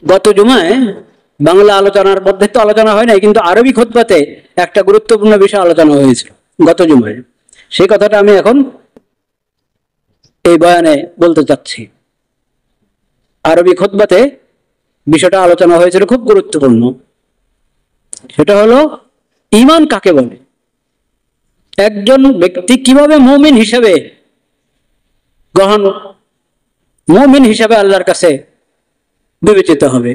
গত জুমায় বাংলা আলোচনার মধ্যে তো আলোচনা হয় নাই, কিন্তু আরবি খুতবাতে একটা গুরুত্বপূর্ণ বিষয় আলোচনা হয়েছিল গত জুমায়। সেই কথাটা আমি এখন এই বয়ানে বলতে চাচ্ছি। আরবি খুতবাতে বিষয়টা আলোচনা হয়েছিল, খুব গুরুত্বপূর্ণ। সেটা হলো ঈমান কাকে বলে, একজন ব্যক্তি কিভাবে মুমিন হিসেবে মুমিন হিসেবে আল্লাহর কাছে বিবেচিত হবে,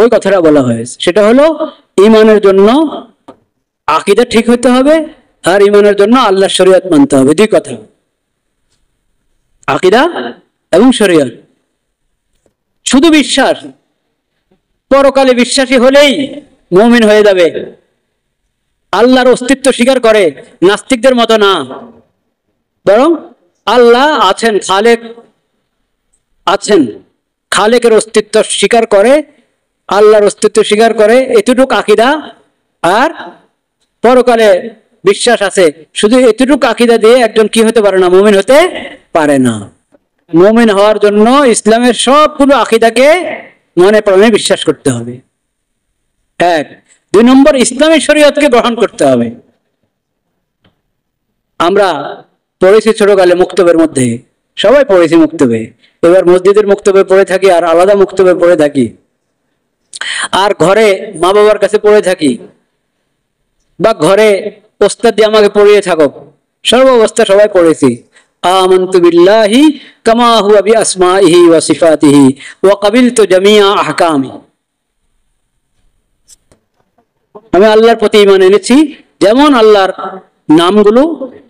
ওই কথাটা বলা হয়েছে। সেটা হলো ঈমানের জন্য আকীদা ঠিক হতে হবে, আর ঈমানের জন্য আল্লাহর শরীয়ত মানতে হবে। দুই কথা, আকীদা এবং শরীয়ত। শুধু বিশ্বাস, পরকালে বিশ্বাসী হলেই মুমিন হয়ে যাবে, আল্লাহর অস্তিত্ব স্বীকার করে নাস্তিকদের মতো না, বরং আল্লাহ আছেন, খালেক আছেন, খালেকের অস্তিত্ব স্বীকার করে, আল্লাহর অস্তিত্ব স্বীকার করে, এতটুক আকীদা। আর পরকালে বিশ্বাস আছে, শুধু এতটুক আকীদা দিয়ে একজন কি হতে পারে না, মুমিন হতে পারে না। মুমিন হওয়ার জন্য ইসলামের সবগুলো আকীদাকে মনে প্রাণে বিশ্বাস করতে হবে, এক। দুই নম্বর, ইসলামের শরীয়তকে গ্রহণ করতে হবে। আমরা পড়েছি ছোটকালে মুক্তবের মধ্যে, সবাই পড়েছি মুক্তবে। এবার মসজিদের মুক্তবে পড়ে থাকি, আর আলাদা মুক্তবে পড়ে থাকি, আর ঘরে মা বাবার কাছে পড়ে থাকি, বা ঘরে ওস্তাদ দিয়ে আমাকে পড়িয়ে থাকো, সর্বাবস্থা সবাই পড়েছি। আমানতু বিল্লাহি কামা হুয়া বিআসমাইহি ওয়া সিফাতিহি ওয়া ক্বাবিলতু জামিআ আহকামি। আমি আল্লাহর প্রতি ঈমান এনেছি, যেমন আল্লাহর নামগুলো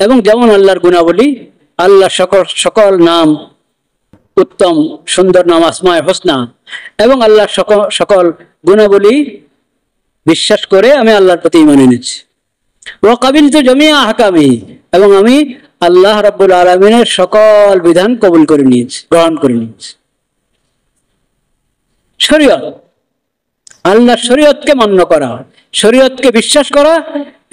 এবং যেমন আল্লাহর গুণাবলী। আল্লাহর সকল নাম উত্তম সুন্দর নাম, আসমায়ে হোসনা, এবং আল্লাহর সকল গুণাবলী বিশ্বাস করে আমি আল্লাহর প্রতি ঈমান এনেছি। ওয়া ক্বাবিলতু জামিআ আহকামি, এবং আমি আল্লাহ রাব্বুল আলামিনের সকল বিধান কবুল করে নিয়েছি, গ্রহণ করে নিয়েছি। শরীয়ত, আল্লাহর শরীয়তকে মান্য করা, শরীয়তকে বিশ্বাস করা,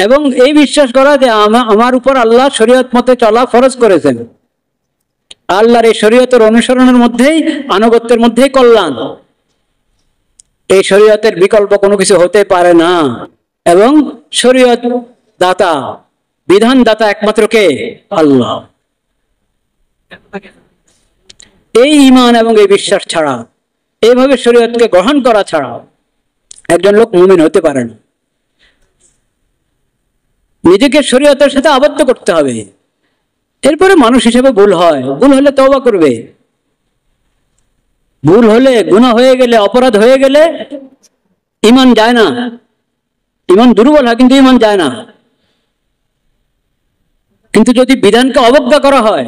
এবং এই বিশ্বাস করা যে আমার উপর আল্লাহ শরীয়ত মতে চলা ফরজ করেছেন। আল্লাহর এই শরীয়তের অনুসরণের মধ্যেই, আনুগত্যের মধ্যেই কল্যাণ। এই শরীয়তের বিকল্প কোনো কিছু হতে পারে না, এবং শরীয়ত দাতা, বিধান দাতা একমাত্র কে? আল্লাহ। এই ঈমান এবং এই বিশ্বাস ছাড়া, এইভাবে শরীয়তকে গ্রহণ করা ছাড়া একজন লোক মুমিন হতে পারে না। নিজেকে শরীয়তের সাথে আবদ্ধ করতে হবে। এরপরে মানুষ হিসেবে ভুল হয়, ভুল হলে তওবা করবে। ভুল হলে, গুনাহ হয়ে গেলে, অপরাধ হয়ে গেলে ঈমান যায় না। ঈমান দুর্বল হয়, কিন্তু ঈমান যায় না। কিন্তু যদি বিধানকে অবজ্ঞা করা হয়,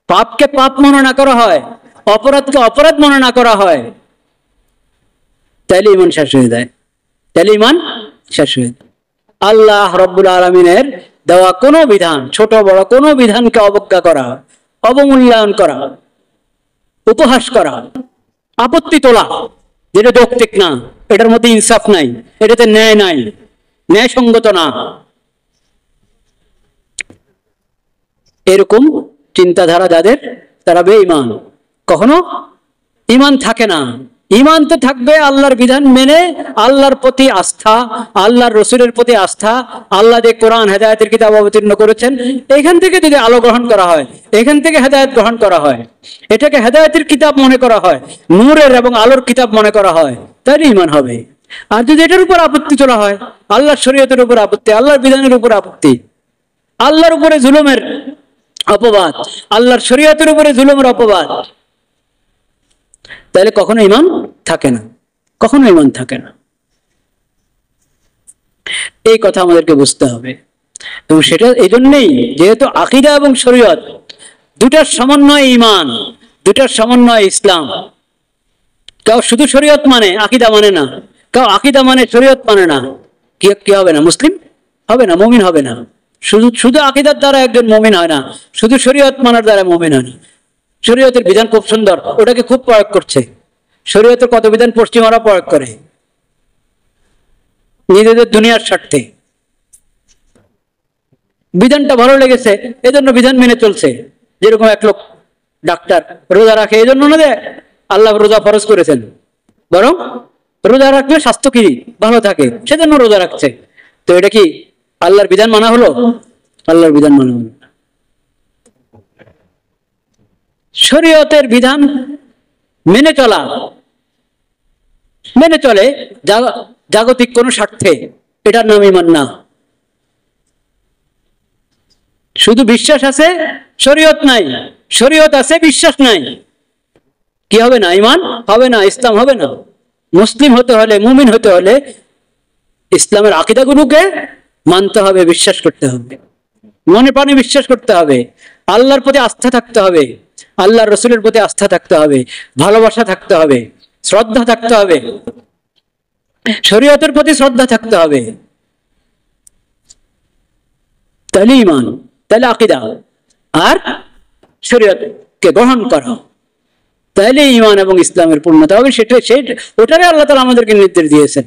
পাপকে পাপ মনে না করা হয়, অপরাধকে অপরাধ মনে না করা হয়, তাহলে ঈমান শেষ হয়ে যায়, তাহলে ঈমান শেষ হয়ে যায়। আল্লাহ রাব্বুল আলামিনের দেওয়া কোনো বিধান, ছোট বড় কোনো বিধানকে অবজ্ঞা করা, অবমূল্যায়ন করা, উপহাস করা, আপত্তি তোলা, যেটা যৌক্তিক না, এটার মধ্যে ইনসাফ নাই, এটাতে ন্যায় নাই, ন্যায়সঙ্গত না, এরকম চিন্তাধারা যাদের, তারা বেঈমান। কখনো ঈমান থাকে না। ঈমান তো থাকবে আল্লাহর বিধান মেনে, আল্লাহর প্রতি আস্থা, আল্লাহর রসুলের প্রতি আস্থা। আল্লাহ যে কোরআন হেদায়েতের কিতাব অবতীর্ণ করেছেন, এখান থেকে যদি আলো গ্রহণ করা হয়, এখান থেকে হেদায়েত গ্রহণ করা হয়, এটাকে হেদায়েতের কিতাব মনে করা হয়, নূরের এবং আলোর কিতাব মনে করা হয়, তাহলে ঈমান হবে। আর যদি এটার উপর আপত্তি তোলা হয়, আল্লাহর শরীয়তের উপর আপত্তি, আল্লাহর বিধানের উপর আপত্তি, আল্লাহর উপরে জুলুমের অপবাদ, আল্লাহর শরীয়তের উপরে জুলুমের অপবাদ, তাহলে কখনো ঈমান থাকে না, কখনো ঈমান থাকে না। এই কথা আমাদেরকে বুঝতে হবে। এবং সেটা এই জন্যই, যেহেতু আকীদা এবং শরীয়ত দুটার সমন্বয় ঈমান, দুটার সমন্বয় ইসলাম। কেউ শুধু শরীয়ত মানে, আকীদা মানে না, কেউ আকীদা মানে শরীয়ত মানে না, কি হবে না? মুসলিম হবে না, মুমিন হবে না। শুধু আকীদার দ্বারা একজন মুমিন হয় না, শুধু শরীয়ত মানার দ্বারা মুমিন হয় না। শরীয়তের বিধান খুব সুন্দর, ওটাকে খুব প্রয়োগ করছে। শরীয়তের কত বিধান পশ্চিমারা প্রয়োগ করে নিজেদের দুনিয়ার স্বার্থে। বিধানটা ভালো লেগেছে, এজন্য বিধান মেনে চলছে। যেরকম এক লোক ডাক্তার রোজা রাখে এই জন্য না যে আল্লাহ রোজা ফরজ করেছেন, বরং রোজা রাখলে স্বাস্থ্য কি ভালো থাকে সেজন্য রোজা রাখছে। তো এটা কি আল্লাহর বিধান মানা হলো? আল্লাহর বিধান মানা হলো। শরীয়তের বিধান মেনে চলে জাগতিক কোন স্বার্থে, এটার নাম ঈমান না। শুধু বিশ্বাস আছে, শরীয়ত নাই, শরীয়ত আছে, বিশ্বাস নাই, কি হবে না? ঈমান হবে না, ইসলাম হবে না। মুসলিম হতে হলে, মুমিন হতে হলে ইসলামের আকীদাগুলোকে মানতে হবে, বিশ্বাস করতে হবে, মনে প্রাণে বিশ্বাস করতে হবে, আল্লাহর প্রতি আস্থা থাকতে হবে, আল্লাহর রসুলের প্রতি আস্থা থাকতে হবে, ভালোবাসা থাকতে হবে, শ্রদ্ধা থাকতে হবে, শরীয়তের প্রতি শ্রদ্ধা থাকতে হবে। তাহলে ঈমান, তাহলে আকীদা আর শরীয়তকে গ্রহণ করা, তাহলে ঈমান এবং ইসলামের পূর্ণতা হবে। ওটারে আল্লাহ তাআলা আমাদেরকে নির্দেশ দিয়েছেন,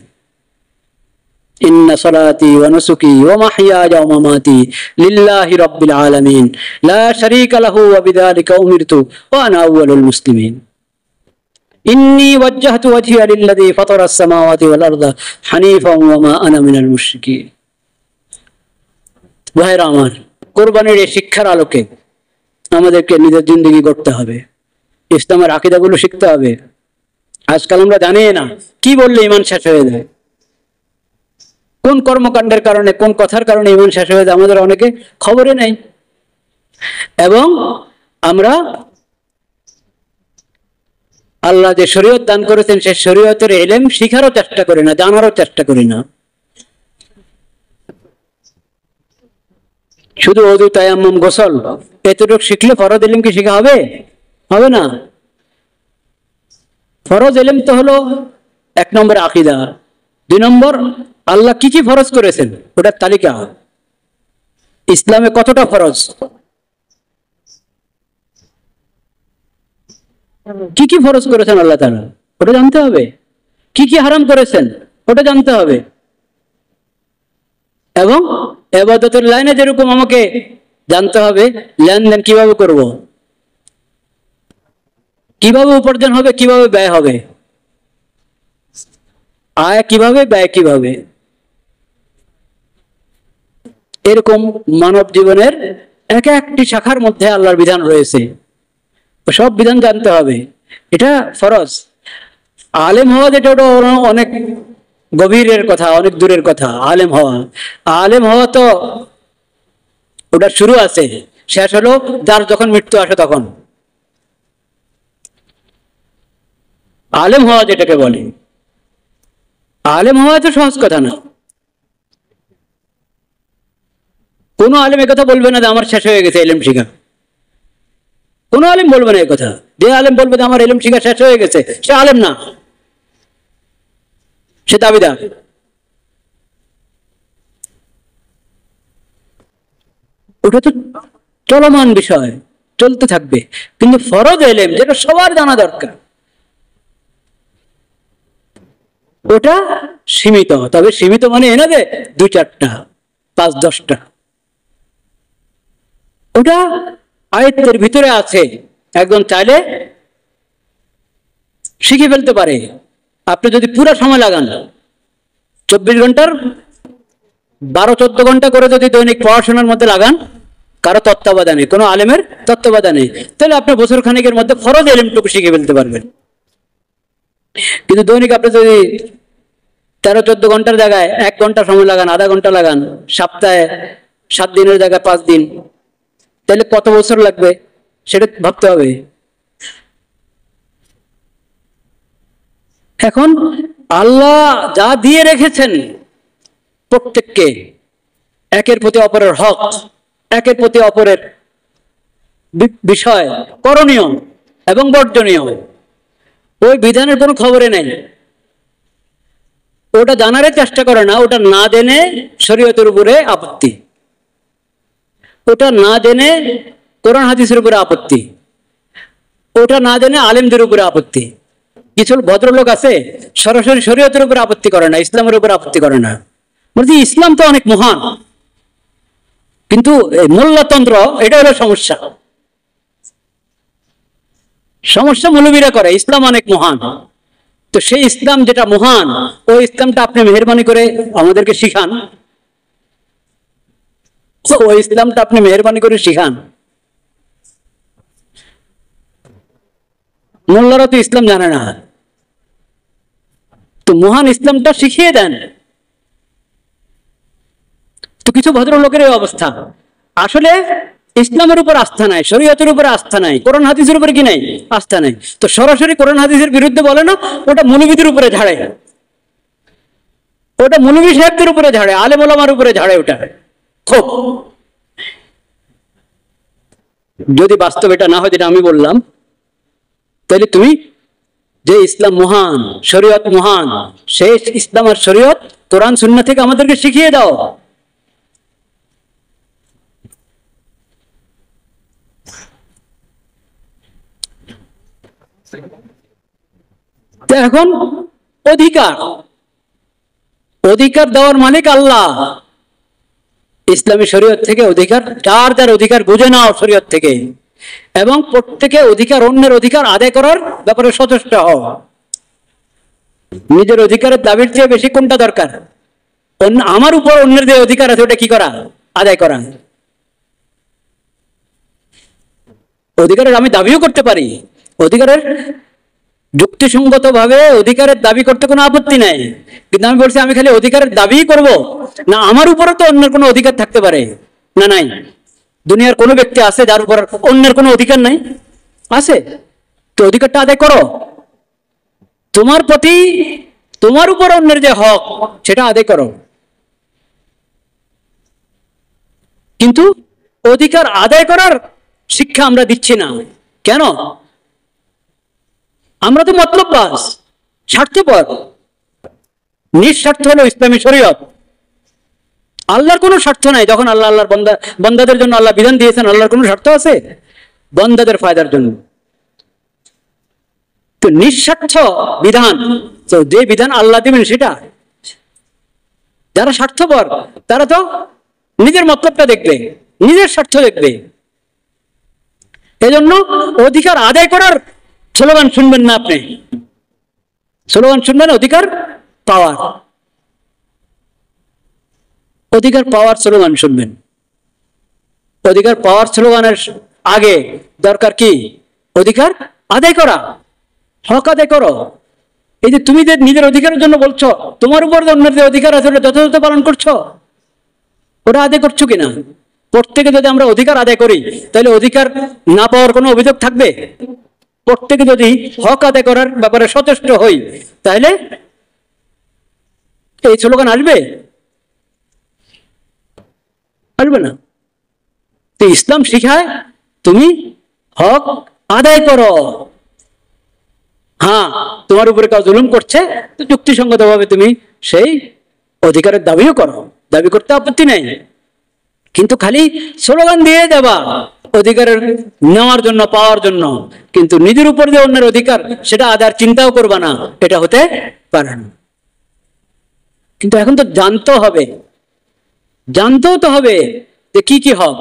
ইন্না সালাতি ওয়া নুসুকি ওয়া মাহইয়ায়া ওয়া মামাতি লিল্লাহি রাব্বিল আলামিন লা শারীকা লাহু ওয়া বিযালিকা উমিরতু ওয়া আনা আউয়ালুল মুসলিমিন ইন্নী ওয়াজ্জাহতু ওয়াজহিয়া লিল্লাযী ফাতারাস সামাওয়াতি ওয়াল আরদা হানিফান ওয়া মা আনা মিনাল মুশরিকিন। ভাইরা আমার, কোরবানির এই শিক্ষার আলোকে আমাদেরকে নিজের জিন্দেগি গড়তে হবে, ইসলামের আকীদাগুলো শিখতে হবে। আজকাল আমরা জানি না কি বললে ঈমান শেষ হয়ে যায়, কোন কর্মকাণ্ডের কারণে, কোন কথার কারণে ঈমান শেষ হয়ে যায় আমাদের অনেকে খবরে নেই। এবং আমরা আল্লাহ যে শরীয়ত দান করেছেন সেই শরীয়তের ইলম শিখারও চেষ্টা করি না, জানারও চেষ্টা করি না। শুধু ওযু, তায়াম্মুম, গোসল এতটুকু শিখলে ফরজ ইলম কি শেখা হবে? হবে না। ফরজ ইলম তো হলো 1 নম্বর আকীদা, 2 নম্বর আল্লাহ কি কি ফরজ করেছেন ওটার তালিকা, ইসলামে কতটা ফরজ, কি কি ফরজ করেছেন আল্লাহ তাআলা ওটা জানতে হবে, কি কি হারাম করেছেন ওটা জানতে হবে। এবং ইবাদতের লাইনে যেরকম আমাকে জানতে হবে লেনদেন কিভাবে করব, কিভাবে উপার্জন হবে, কিভাবে ব্যয় হবে, আয় কিভাবে, ব্যয় কিভাবে, এরকম মানব জীবনের এক একটি শাখার মধ্যে আল্লাহর বিধান রয়েছে, সব বিধান জানতে হবে। এটা ফরজ। আলেম হওয়া যেটা ওটা অনেক গভীরের কথা, অনেক দূরের কথা। আলেম হওয়া তো ওটা শুরু আছে, শেষ হলো যার যখন মৃত্যু আসে তখন। আলেম হওয়া যেটাকে বলে, আলেম হওয়া তো সহজ কথা না। কোন আলেম একথা বলবে না যে আমার শেষ হয়ে গেছে ইলম শিখা, কোন আলেম বলবে না একথা। যে আলেম বলবে যে আমার ইলম শিখা শেষ হয়ে গেছে সে আলেম না, সে দাবিদার। ওটা তো চলমান বিষয়, চলতে থাকবে। কিন্তু ফরজ ইলম যেটা সবার জানা দরকার ওটা সীমিত। তবে সীমিত মানে এ না যে 2-4টা 5-10টা, ওটা আয়ত্তের ভিতরে আছে, একজন চাইলে শিখে ফেলতে পারে। আপনি যদি পুরো সময় লাগান, 24 ঘন্টার 12-14 ঘন্টা করে যদি দৈনিক পড়াশোনার মধ্যে লাগান, কারো তত্ত্বাবধানে, কোনো আলেমের তত্ত্বাবধানে, তাহলে আপনি বছর খানেকের মধ্যে ফরজ ইলমটুকু শিখে ফেলতে পারবেন। কিন্তু দৈনিক আপনি যদি 13-14 ঘন্টার জায়গায় 1 ঘন্টা সময় লাগান, আধা ঘন্টা লাগান, সপ্তাহে 7 দিনের জায়গায় 5 দিন, তাহলে কত বছর লাগবে সেটা ভাবতে হবে। এখন আল্লাহ যা দিয়ে রেখেছেন প্রত্যেককে, একের প্রতি অপরের হক, একের প্রতি অপরের বিষয়, করণীয় এবং বর্জনীয়, ওই বিধানের কোনো খবরে নেই। ওটা জানার চেষ্টা করে না, ওটা না জেনে শরীয়তের উপরে আপত্তি, ওটা না জেনে কোরআন হাদিসের উপরে আপত্তি, ওটা না জেনে আলেমদের উপরে আপত্তি। কিছু ভদ্রলোক আছে সরাসরি শরীয়তের উপরে আপত্তি করে না, ইসলামের উপরে আপত্তি করে না, বলছি ইসলাম তো অনেক মহান, কিন্তু মোল্লাতন্ত্র এটা হলো সমস্যা। সমস্যা মৌলবীরা করে, ইসলাম অনেক মহান। তো সেই ইসলাম যেটা মহান, ওই ইসলামটা আপনি মেহেরবানি করে আমাদেরকে শিখান, ওই ইসলামটা আপনি মেহেরবানি করে শিখান। মোল্লারা তো ইসলাম জানে না, তো মহান ইসলামটা শিখিয়ে দেন। তো কিছু ভদ্রলোকের এই অবস্থা, আসলে ইসলামের উপর আস্থা নাই, শরীয়তের উপর আস্থা নাই, কোরআন হাদিসের উপরে কি নাই, আস্থা নাই। তো সরাসরি কোরআন হাদিসের বিরুদ্ধে বলে না, ওটা মৌলবীদের উপরে ঝাড়ে, ওটা মৌলবী সাহেবদের উপরে ঝাড়ে, আলেম ওলামার উপরে ঝাড়ে। ওটা খুব, যদি বাস্তব এটা না হয় যেটা আমি বললাম, তাহলে তুমি যে ইসলাম মহান, শরীয়ত মহান, সেই ইসলাম আর শরীয়ত কোরআন সুন্নাহ থেকে আমাদেরকে শিখিয়ে দাও। এখন অধিকার, অধিকার দেওয়ার মালিক আল্লাহ। ইসলামী শরীয়ত থেকে অধিকার, যার যার অধিকার বুঝে নাও শরীয়ত থেকে, এবং প্রত্যেকে অধিকার, অন্যের অধিকার আদায় করার ব্যাপারে সচেষ্ট হও। নিজের অধিকারের দাবির চেয়ে বেশি কোনটা দরকার? আমার উপর অন্যের যে অধিকার আছে ওটা কি করা, আদায় করা। অধিকারের আমি দাবিও করতে পারি, অধিকারের যুক্তিসঙ্গত ভাবে অধিকারের দাবি করতে কোনো আপত্তি নাই, কিন্তু আমি বলছি আমি খালি অধিকারের দাবি করব না, আমার উপরে তো অন্যের কোনো অধিকার থাকতে পারে না? নাই। দুনিয়ার কোনো ব্যক্তি আছে যার উপর অন্যের কোনো অধিকার নাই? আছে। তো অধিকারটা আদায় করো, তোমার প্রতি, তোমার উপর অন্যের যে হক সেটা আদায় করো। কিন্তু অধিকার আদায় করার শিক্ষা আমরা দিচ্ছি না কেন? আমরা তো মতলববাজ, স্বার্থপর। নিঃস্বার্থ হলো ইসলামী শরীয়ত। আল্লাহর কোনো স্বার্থ নাই। যখন আল্লাহ আল্লাহর বন্দাদের জন্য আল্লাহ বিধান দিয়েছেন, আল্লাহর কোনো স্বার্থ আছে? বন্দাদের ফায়দার জন্য। তো নিঃস্বার্থ বিধান, তো যে বিধান আল্লাহ দিবেন সেটা। যারা স্বার্থপর তারা তো নিজের মতলবটা দেখবে, নিজের স্বার্থ দেখবে। এজন্য অধিকার আদায় করার স্লোগান শুনবেন না আপনি, স্লোগান শুনবেন অধিকার পাওয়ার, অধিকার পাওয়ার স্লোগান শুনবেন। অধিকার পাওয়ার স্লোগানের আগে দরকার কি? অধিকার আদায় করা, হক আদায় করো। এই যে তুমি যে নিজের অধিকারের জন্য বলছো, তোমার উপর অন্যের যে অধিকার আছে ওটা যথাযথ পালন করছো, ওটা আদায় করছো কিনা? প্রত্যেকে যদি আমরা অধিকার আদায় করি, তাহলে অধিকার না পাওয়ার কোনো অভিযোগ থাকবে? প্রত্যেকে যদি হক আদায় করার ব্যাপারে সচেষ্ট হই, তাহলে এই স্লোগান আসবে? আসবে না। তো ইসলাম শিখায় তুমি হক আদায় করো। হ্যাঁ, তোমার উপরে কেউ জুলুম করছে, তো যুক্তিসঙ্গত ভাবে তুমি সেই অধিকারের দাবিও করো, দাবি করতে আপত্তি নেই। কিন্তু খালি স্লোগান দিয়ে দেবা অধিকারের নেওয়ার জন্য, পাওয়ার জন্য, কিন্তু নিজের উপর যে অন্যের অধিকার সেটা আদায়ের চিন্তাও করবা না, এটা হতে পারে না। কিন্তু এখন তো জানতে হবে, জানতেও তো হবে যে কি কি হক।